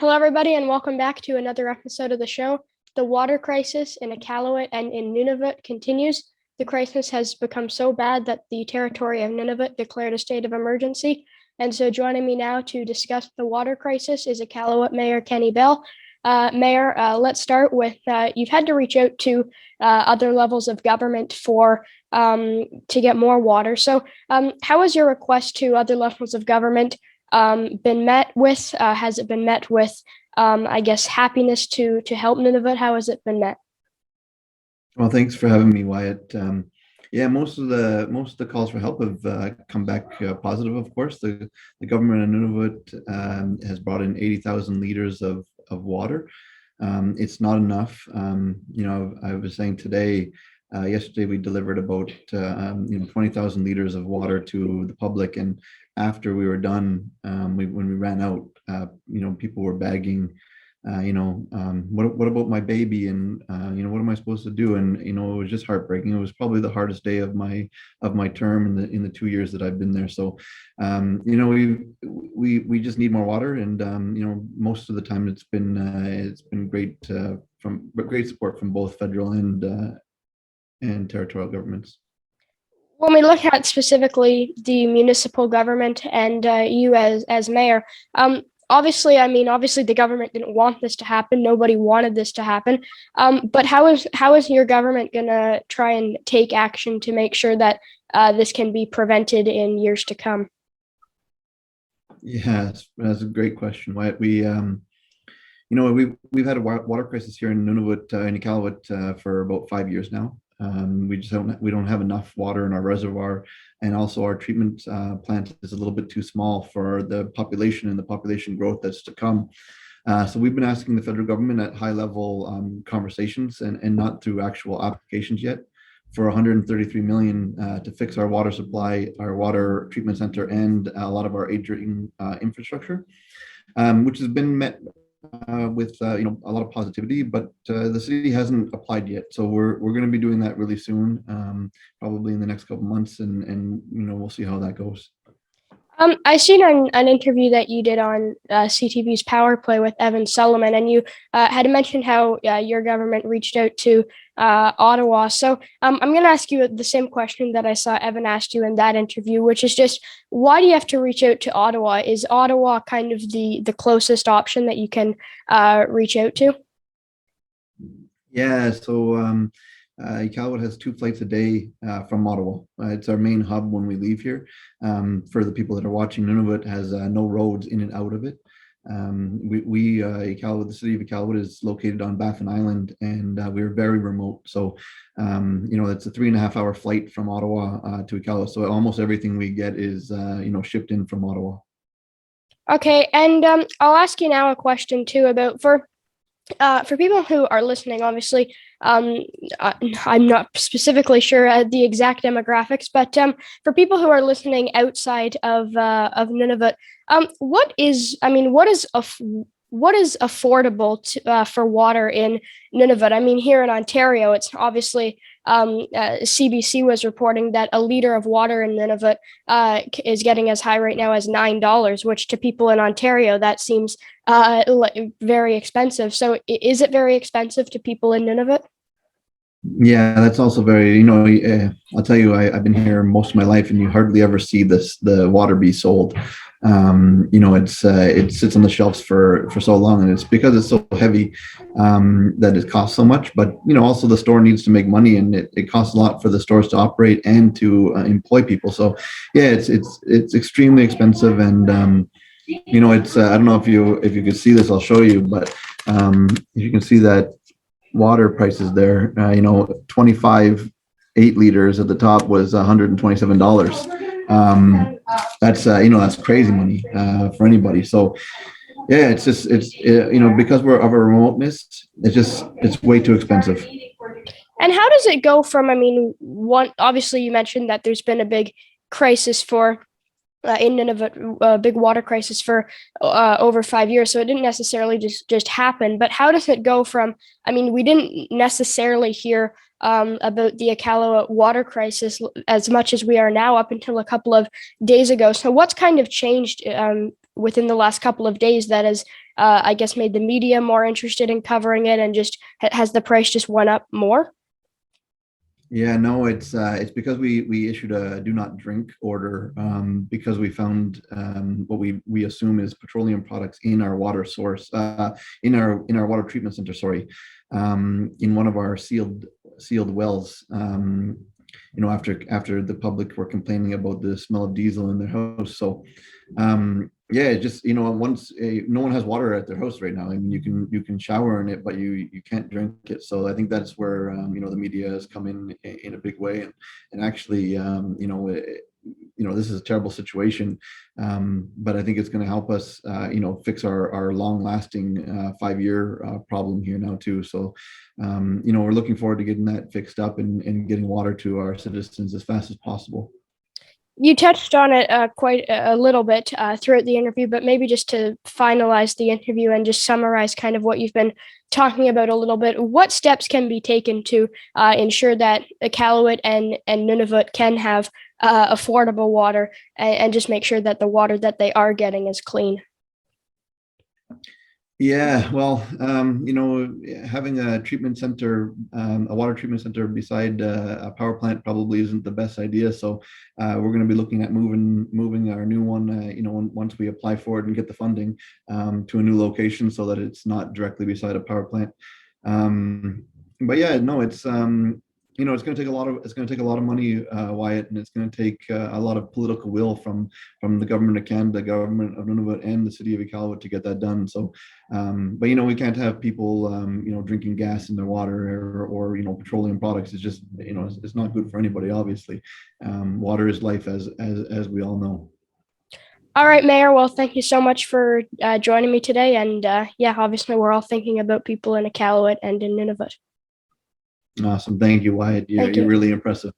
Hello, everybody, and welcome back to another episode of the show. The water crisis in Iqaluit and in Nunavut continues. The crisis has become so bad that the territory of Nunavut declared a state of emergency. And so, joining me now to discuss the water crisis is Iqaluit Mayor Kenny Bell. Mayor, let's start with you've had to reach out to other levels of government to get more water. So, how has your request to other levels of government been met with? Has it been met with, I guess, happiness to help Nunavut? How has it been met? Well, thanks for having me, Wyatt. Yeah, most of the calls for help have come back positive. Of course, the government of Nunavut has brought in 80,000 liters of water. It's not enough. I was saying yesterday we delivered about 20,000 liters of water to the public, and after we were done, when we ran out, people were begging. What about my baby? And what am I supposed to do? And it was just heartbreaking. It was probably the hardest day of my term in the 2 years that I've been there. So, we just need more water, and most of the time it's been great from great support from both federal and territorial governments. When we look at specifically the municipal government and you as mayor, obviously the government didn't want this to happen. Nobody wanted this to happen. But how is your government gonna try and take action to make sure that this can be prevented in years to come? Yeah, that's a great question. Wyatt. We've had a water crisis here in Nunavut, in Iqaluit, for about 5 years now. We don't have enough water in our reservoir, and also our treatment plant is a little bit too small for the population and the population growth that's to come. So we've been asking the federal government at high level conversations, and not through actual applications yet, for 133 million to fix our water supply, our water treatment center, and a lot of our aging infrastructure, which has been met with a lot of positivity, but the city hasn't applied yet. So we're going to be doing that really soon, probably in the next couple months, and we'll see how that goes. I seen an interview that you did on CTV's Power Play with Evan Solomon, and you had mentioned how your government reached out to Ottawa. So I'm going to ask you the same question that I saw Evan asked you in that interview, which is just, why do you have to reach out to Ottawa? Is Ottawa kind of the closest option that you can reach out to? Yeah, so Iqaluit has 2 flights a day from Ottawa. It's our main hub when we leave here. For the people that are watching, Nunavut has no roads in and out of it. Iqaluit, the city of Iqaluit, is located on Baffin Island, and we're very remote. So, it's a 3.5 hour flight from Ottawa to Iqaluit. So almost everything we get is, shipped in from Ottawa. Okay, and I'll ask you now a question too about for people who are listening. Obviously, I'm not specifically sure the exact demographics, but for people who are listening outside of Nunavut, what is affordable for water in Nunavut? I mean, here in Ontario, it's obviously CBC was reporting that a liter of water in Nunavut is getting as high right now as $9, which to people in Ontario, that seems very expensive. So is it very expensive to people in Nunavut? Yeah, that's also very, I'll tell you, I've been here most of my life, and you hardly ever see the water be sold. It sits on the shelves for so long, and it's because it's so heavy that it costs so much. But also the store needs to make money, and it costs a lot for the stores to operate and to employ people. So yeah, it's extremely expensive, and it's I don't know if you could see this, I'll show you, but you can see that water prices there. 25 8 liters at the top was $127. That's crazy money for anybody. So yeah, because we're of a remoteness, it's way too expensive. And how does it go from? I mean, obviously you mentioned that there's been a big crisis in Nunavut, a big water crisis for over 5 years. So it didn't necessarily just happen. But how does it go from? I mean, we didn't necessarily hear about the Iqaluit water crisis as much as we are now up until a couple of days ago. So what's kind of changed within the last couple of days that has, I guess, made the media more interested in covering it, and just has the price just went up more? Yeah, no, it's because we issued a do not drink order, because we found what we assume is petroleum products in our water source, in our water treatment center. Sorry, in one of our sealed wells. After the public were complaining about the smell of diesel in their house. So yeah, it just, once no one has water at their house right now. I mean, you can shower in it, but you can't drink it. So I think that's where the media has come in a big way, and actually, this is a terrible situation, but I think it's going to help us, fix our long-lasting 5-year problem here now too. So, we're looking forward to getting that fixed up and getting water to our citizens as fast as possible. You touched on it quite a little bit throughout the interview, but maybe just to finalize the interview and just summarize kind of what you've been talking about a little bit, what steps can be taken to ensure that Iqaluit and Nunavut can have affordable water, and just make sure that the water that they are getting is clean? Yeah, well, having a treatment center, a water treatment center beside a power plant probably isn't the best idea. So we're going to be looking at moving our new one, once we apply for it and get the funding, to a new location so that it's not directly beside a power plant. But yeah, no, it's going to take a lot of money, Wyatt, and it's going to take a lot of political will from the government of Canada, the government of Nunavut, and the city of Iqaluit to get that done. So, but we can't have people, drinking gas in their water, or petroleum products. It's just, it's not good for anybody. Obviously, water is life, as we all know. All right, Mayor. Well, thank you so much for joining me today. And yeah, obviously, we're all thinking about people in Iqaluit and in Nunavut. Awesome, thank you, Wyatt. Thank You're you. really impressive.